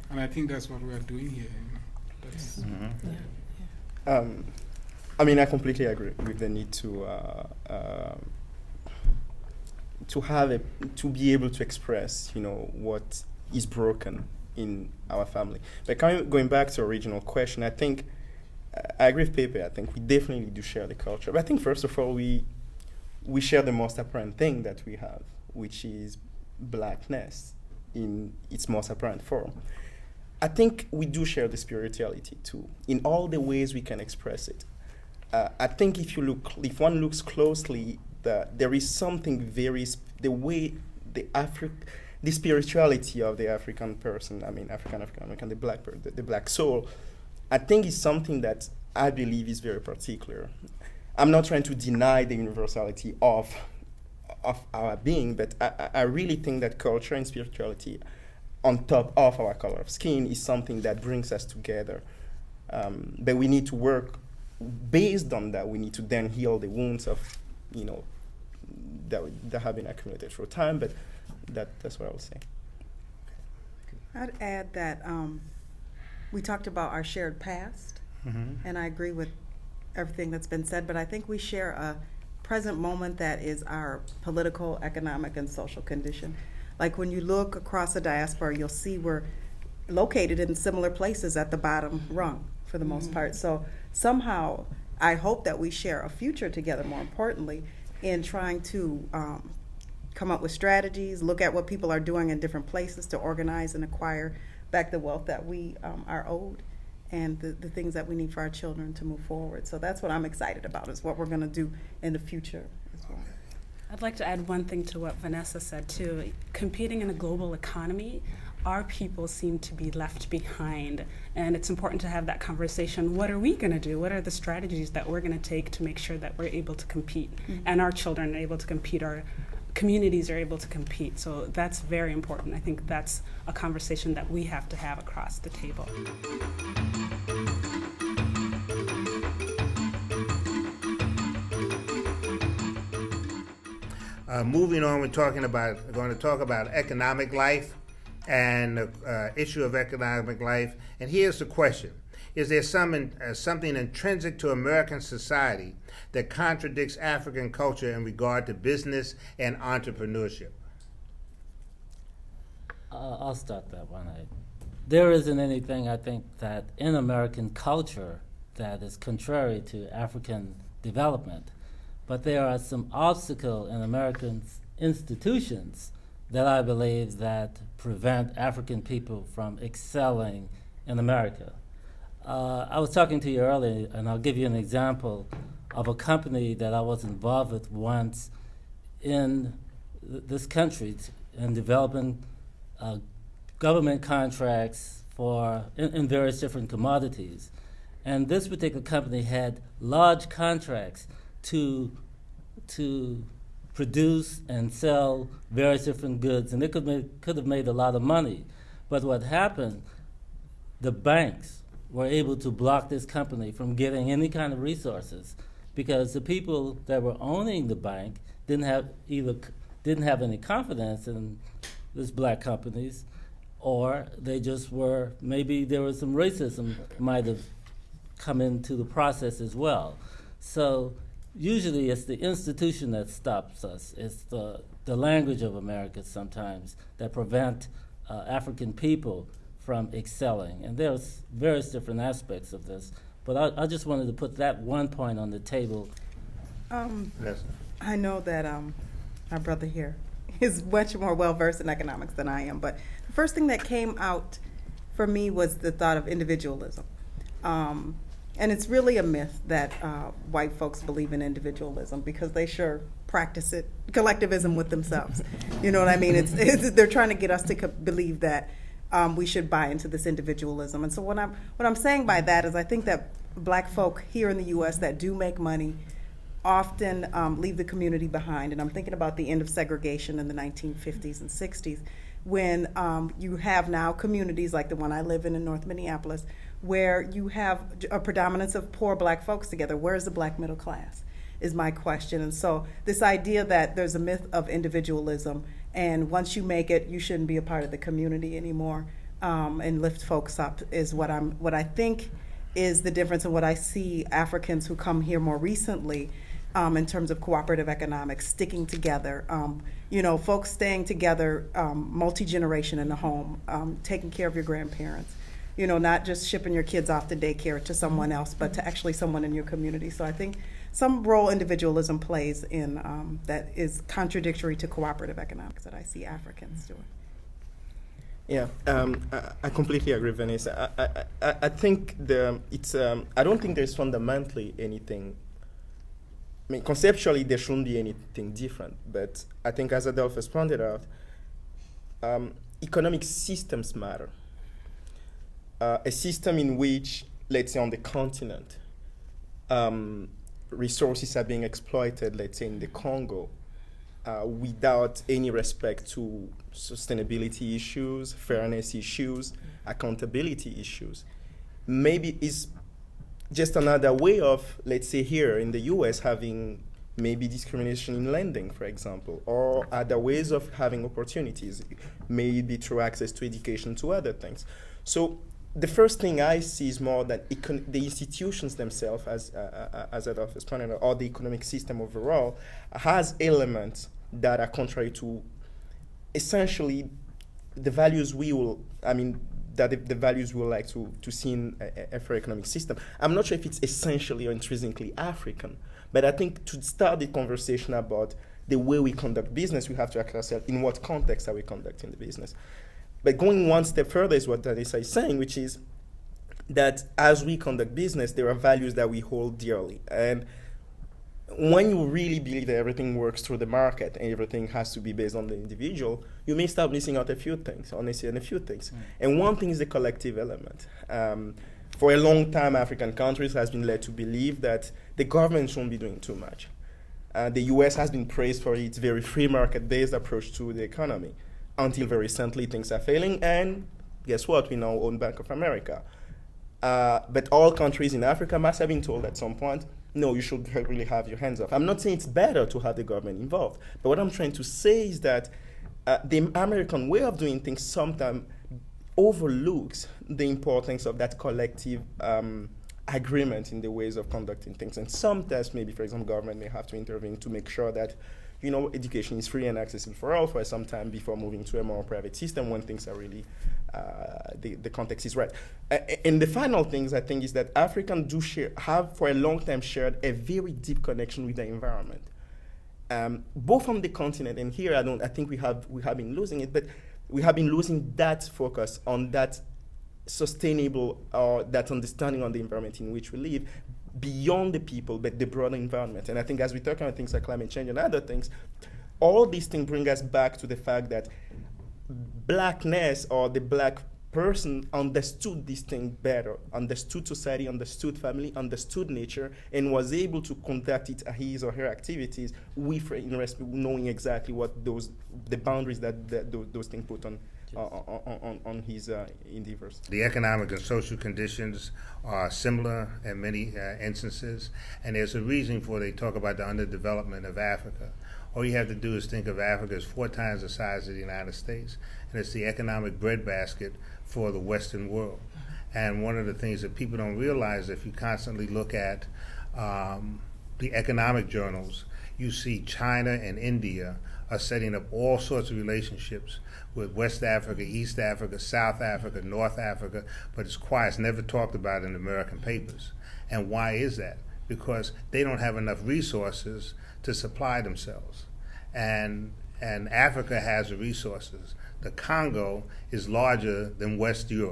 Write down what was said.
And I think that's what we are doing here. That's I mean, I completely agree with the need to be able to express, what is broken in our family. But going back to the original question, I think I agree with Pepe. I think we definitely do share the culture. But I think first of all, we share the most apparent thing that we have, which is blackness in its most apparent form. I think we do share the spirituality too, in all the ways we can express it. I think if one looks closely, there is something the way the spirituality of the African person, I mean African-American, the black soul, I think is something that I believe is very particular. I'm not trying to deny the universality of our being, but I really think that culture and spirituality on top of our color of skin is something that brings us together. But we need to work based on that. We need to then heal the wounds of, that have been accumulated through time, but that's what I would say. I'd add that we talked about our shared past, and I agree with everything that's been said, but I think we share a present moment that is our political, economic, and social condition. Like when you look across the diaspora, you'll see we're located in similar places at the bottom rung for the most part. So somehow I hope that we share a future together, more importantly, in trying to come up with strategies, look at what people are doing in different places to organize and acquire back the wealth that we are owed, and the things that we need for our children to move forward. So that's what I'm excited about, is what we're going to do in the future as well. I'd like to add one thing to what Vanessa said too. Competing in a global economy, our people seem to be left behind, and it's important to have that conversation. What are we going to do? What are the strategies that we're going to take to make sure that we're able to compete, and our children are able to compete, our communities are able to compete? So that's very important. I think that's a conversation that we have to have across the table. Moving on, we're going to talk about economic life and the issue of economic life. And here's the question: is there something intrinsic to American society that contradicts African culture in regard to business and entrepreneurship? I'll start that one. There isn't anything, I think, that in American culture that is contrary to African development. But there are some obstacles in American institutions that I believe that prevent African people from excelling in America. I was talking to you earlier, and I'll give you an example of a company that I was involved with once in this country in developing government contracts in various different commodities. And this particular company had large contracts to produce and sell various different goods, and it could have made a lot of money. But what happened, the banks were able to block this company from getting any kind of resources because the people that were owning the bank didn't have any confidence in these black companies, or they just were, maybe there was some racism might have come into the process as well. So usually it's the institution that stops us. It's the language of America sometimes that prevent African people from excelling. And there's various different aspects of this. But I just wanted to put that one point on the table. Yes. I know that our brother here is much more well-versed in economics than I am. But the first thing that came out for me was the thought of individualism. And it's really a myth that white folks believe in individualism, because they sure practice it, collectivism with themselves. You know what I mean? They're trying to get us to believe that we should buy into this individualism. And so what I'm saying by that is I think that black folk here in the U.S. that do make money often leave the community behind. And I'm thinking about the end of segregation in the 1950s and 60s, when you have now communities like the one I live in North Minneapolis, where you have a predominance of poor black folks together. Where's the black middle class, is my question. And so this idea that there's a myth of individualism, and once you make it, you shouldn't be a part of the community anymore, and lift folks up is what I think is the difference in what I see Africans who come here more recently in terms of cooperative economics, sticking together, folks staying together, multi-generation in the home, taking care of your grandparents, not just shipping your kids off to daycare to someone else, but to actually someone in your community. So I think some role individualism plays in that is contradictory to cooperative economics that I see Africans doing. Yeah, I completely agree, Vanessa. I think I don't think there's fundamentally anything. I mean, conceptually, there shouldn't be anything different. But I think, as Adolphus pointed out, economic systems matter. A system in which, let's say, on the continent, resources are being exploited, let's say, in the Congo, without any respect to sustainability issues, fairness issues, accountability issues, maybe is just another way of, let's say here in the US, having maybe discrimination in lending, for example, or other ways of having opportunities, maybe through access to education, to other things. So the first thing I see is more that the institutions themselves, as Adolphus pointed out, or the economic system overall, has elements that are contrary to essentially the values the values we would like to see in a Afro-economic system. I'm not sure if it's essentially or intrinsically African, but I think to start the conversation about the way we conduct business, we have to ask ourselves, in what context are we conducting the business? But going one step further is what Vanessa is saying, which is that as we conduct business, there are values that we hold dearly. And when you really believe that everything works through the market and everything has to be based on the individual, you may start missing out a few things. And one thing is the collective element. For a long time, African countries has been led to believe that the government shouldn't be doing too much. The US has been praised for its very free market-based approach to the economy. Until very recently, things are failing, and guess what? We now own Bank of America. But all countries in Africa must have been told at some point, no, you should really have your hands off. I'm not saying it's better to have the government involved, but what I'm trying to say is that the American way of doing things sometimes overlooks the importance of that collective agreement in the ways of conducting things. And sometimes, maybe, for example, government may have to intervene to make sure that education is free and accessible for all for some time before moving to a more private system when things are really, the context is right. And the final things, I think, is that Africans have for a long time shared a very deep connection with the environment. Both on the continent and here, I think we have been losing it, but we have been losing that focus on that sustainable or that understanding on the environment in which we live, beyond the people, but the broader environment. And I think as we talk about things like climate change and other things, all these things bring us back to the fact that blackness or the black person understood this thing better, understood society, understood family, understood nature, and was able to conduct his or her activities with knowing exactly what the boundaries that those things put on his endeavors. The economic and social conditions are similar in many instances, and there's a reason for they talk about the underdevelopment of Africa. All you have to do is think of Africa as 4 times the size of the United States, and it's the economic breadbasket for the Western world. And one of the things that people don't realize, if you constantly look at the economic journals, you see China and India are setting up all sorts of relationships with West Africa, East Africa, South Africa, North Africa, but it's quiet. It's never talked about in American papers. And why is that? Because they don't have enough resources to supply themselves. And Africa has the resources. The Congo is larger than West Europe.